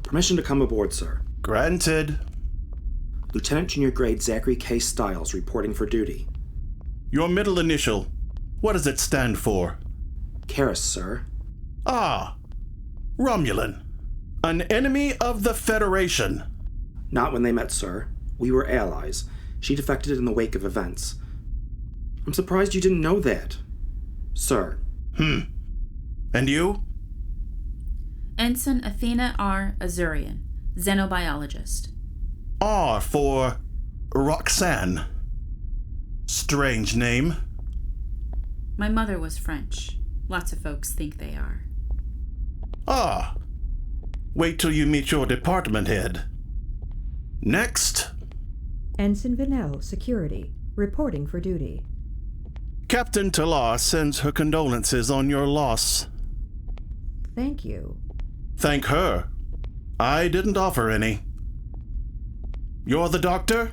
Permission to come aboard, sir. Granted. Lieutenant Junior Grade Zachary K. Stiles reporting for duty. Your middle initial. What does it stand for? Karis, sir. Ah. Romulan. An enemy of the Federation. Not when they met, sir. We were allies. She defected in the wake of events. I'm surprised you didn't know that. Sir. And you? Ensign Athena R. Azurian, xenobiologist. R for Roxanne. Strange name. My mother was French. Lots of folks think they are. Ah. Wait till you meet your department head. Next. Ensign Vanel, Security, reporting for duty. Captain Talar sends her condolences on your loss. Thank you. Thank her. I didn't offer any. You're the doctor?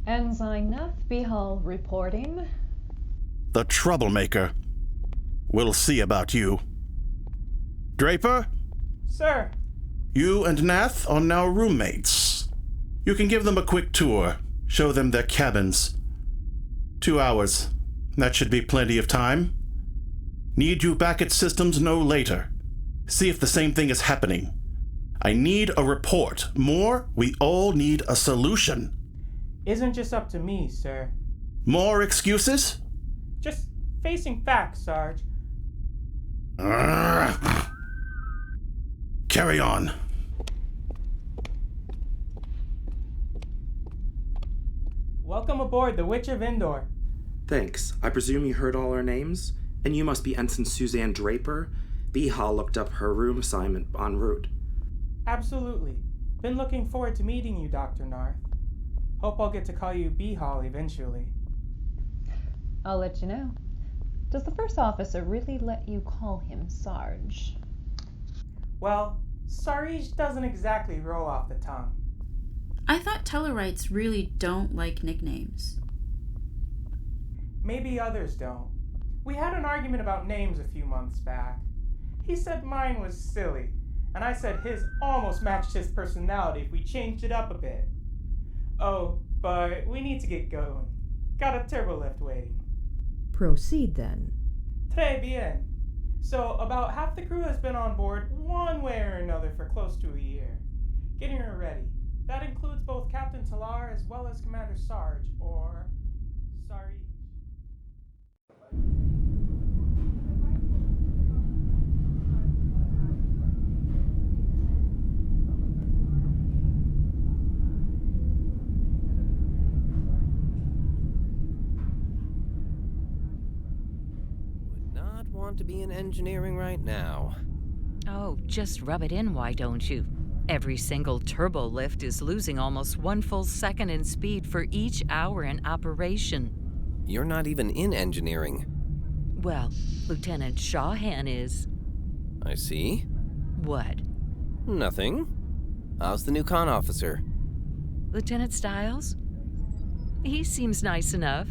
Ensign Nath Bihal reporting. The troublemaker. We'll see about you. Draper? Sir. You and Nath are now roommates. You can give them a quick tour, show them their cabins. 2 hours. That should be plenty of time. Need you back at systems no later. See if the same thing is happening. I need a report. More, we all need a solution. Isn't just up to me, sir. More excuses? Just facing facts, Sarge. Carry on. Welcome aboard the Witch of Endor. Thanks. I presume you heard all our names? And you must be Ensign Suzanne Draper? Bihal looked up her room assignment en route. Absolutely. Been looking forward to meeting you, Dr. Narth. Hope I'll get to call you Bihal eventually. I'll let you know. Does the first officer really let you call him Sarge? Well, Sarge doesn't exactly roll off the tongue. I thought Tellarites really don't like nicknames. Maybe others don't. We had an argument about names a few months back. He said mine was silly, and I said his almost matched his personality if we changed it up a bit. Oh, but we need to get going. Got a turbo lift waiting. Proceed then. Très bien. So, about half the crew has been on board one way or another for close to a year. Getting her ready. That includes both Captain Talar as well as Commander Sarge, or Sarge. Would not want to be in engineering right now. Oh, just rub it in, why don't you? Every single turbo lift is losing almost 1 full second in speed for each hour in operation. You're not even in engineering. Well, Lieutenant Shawhan is. I see. What? Nothing. How's the new con officer? Lieutenant Stiles? He seems nice enough.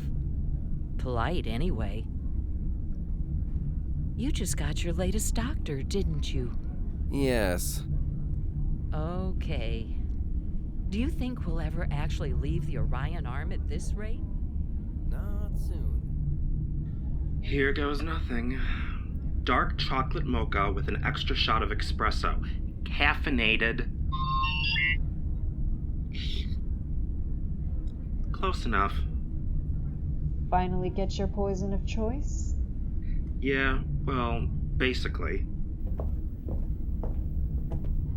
Polite, anyway. You just got your latest doctor, didn't you? Yes. Okay. Do you think we'll ever actually leave the Orion Arm at this rate? Not soon. Here goes nothing. Dark chocolate mocha with an extra shot of espresso. Caffeinated. Close enough. Finally get your poison of choice? Yeah, well, basically.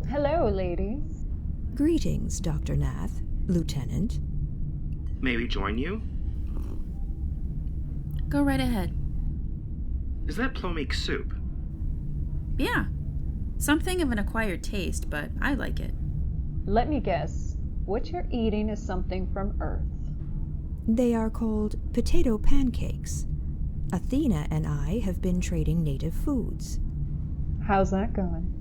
Hello, ladies. Greetings, Dr. Nath, Lieutenant. May we join you? Go right ahead. Is that plomeek soup? Yeah. Something of an acquired taste, but I like it. Let me guess. What you're eating is something from Earth. They are called potato pancakes. Athena and I have been trading native foods. How's that going?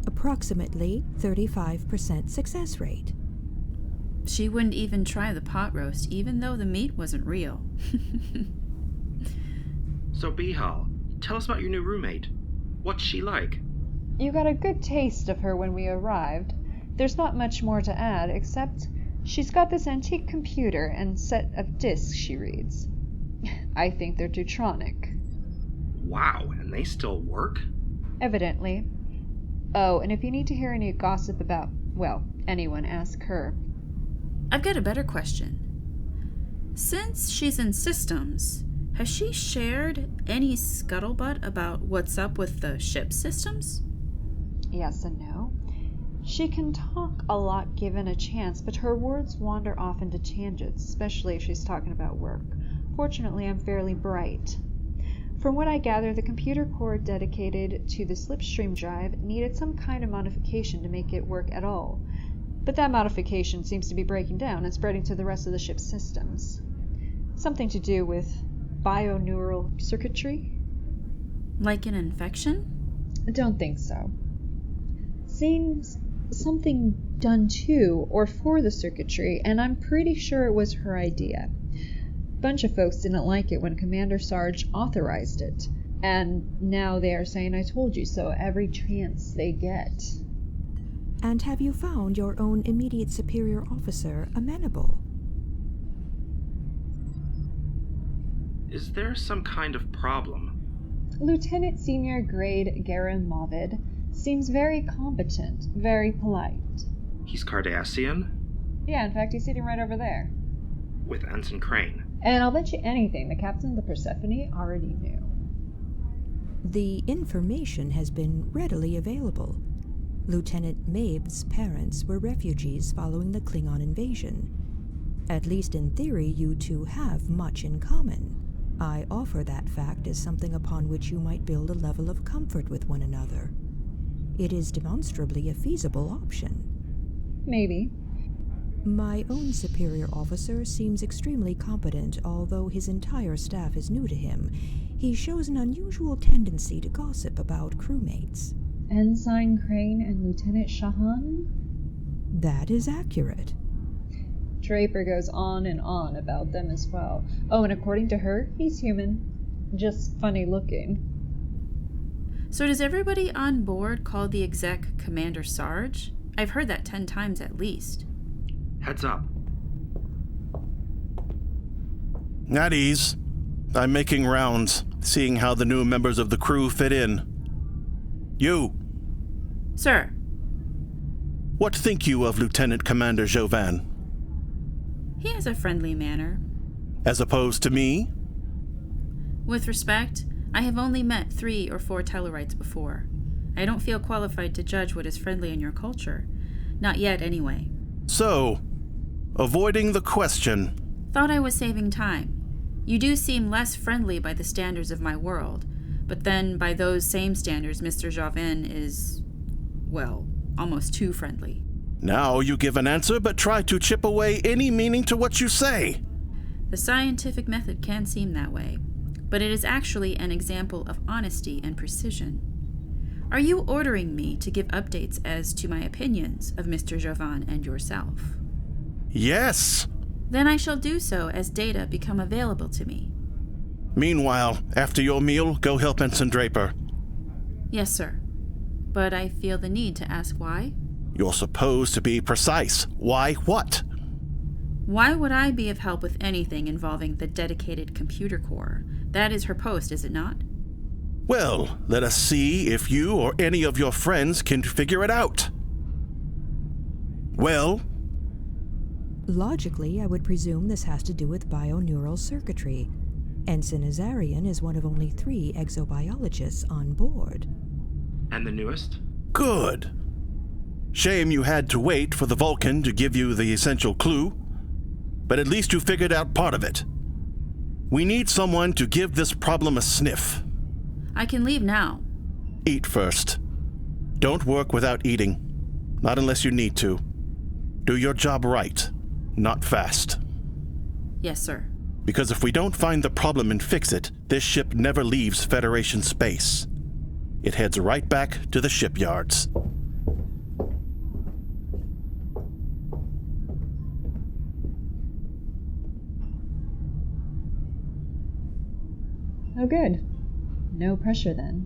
Approximately 35% success rate. She wouldn't even try the pot roast, even though the meat wasn't real. So, Bihal, tell us about your new roommate. What's she like? You got a good taste of her when we arrived. There's not much more to add, except she's got this antique computer and set of discs she reads. I think they're Deutronic. Wow, and they still work? Evidently. Oh, and if you need to hear any gossip about, well, anyone, ask her. I've got a better question. Since she's in systems, has she shared any scuttlebutt about what's up with the ship systems? Yes and no. She can talk a lot given a chance, but her words wander off into tangents, especially if she's talking about work. Fortunately, I'm fairly bright. From what I gather, the computer core dedicated to the slipstream drive needed some kind of modification to make it work at all. But that modification seems to be breaking down and spreading to the rest of the ship's systems. Something to do with bioneural circuitry? Like an infection? I don't think so. Seems something done to or for the circuitry, and I'm pretty sure it was her idea. Bunch of folks didn't like it when Commander Sarge authorized it, and now they are saying I told you so every chance they get. And have you found your own immediate superior officer amenable? Is there some kind of problem? Lieutenant Senior Grade Garen Movid seems very competent, very polite. He's Cardassian? Yeah, in fact, he's sitting right over there. With Ensign Crane. And I'll bet you anything, the captain of the Persephone already knew. The information has been readily available. Lieutenant Maeve's parents were refugees following the Klingon invasion. At least in theory, you two have much in common. I offer that fact as something upon which you might build a level of comfort with one another. It is demonstrably a feasible option. Maybe. My own superior officer seems extremely competent, although his entire staff is new to him. He shows an unusual tendency to gossip about crewmates. Ensign Crane and Lieutenant Shahan? That is accurate. Draper goes on and on about them as well. Oh, and according to her, he's human. Just funny looking. So does everybody on board call the exec Commander Sarge? I've heard that 10 times at least. Heads up. At ease. I'm making rounds, seeing how the new members of the crew fit in. You, Sir, what think you of Lieutenant Commander Jovan? he has a friendly manner. As opposed to me? With respect, I have only met 3 or 4 Tellarites before. I don't feel qualified to judge what is friendly in your culture. Not yet, anyway. So, avoiding the question. Thought I was saving time. You do seem less friendly by the standards of my world, but then by those same standards, Mr. Jovan is, well, almost too friendly. Now you give an answer, but try to chip away any meaning to what you say. The scientific method can seem that way, but it is actually an example of honesty and precision. Are you ordering me to give updates as to my opinions of Mr. Jovan and yourself? Yes. Then I shall do so as data become available to me. Meanwhile, after your meal, go help Ensign Draper. Yes, sir. But I feel the need to ask why. You're supposed to be precise. Why what? Why would I be of help with anything involving the dedicated computer core? That is her post, is it not? Well, let us see if you or any of your friends can figure it out. Well? Logically, I would presume this has to do with bioneural circuitry. Ensign Azarian is one of only 3 exobiologists on board. And the newest? Good. Shame you had to wait for the Vulcan to give you the essential clue, but at least you figured out part of it. We need someone to give this problem a sniff. I can leave now. Eat first. Don't work without eating. Not unless you need to. Do your job right, not fast. Yes, sir. Because if we don't find the problem and fix it, this ship never leaves Federation space. It heads right back to the shipyards. Oh, good. No pressure then.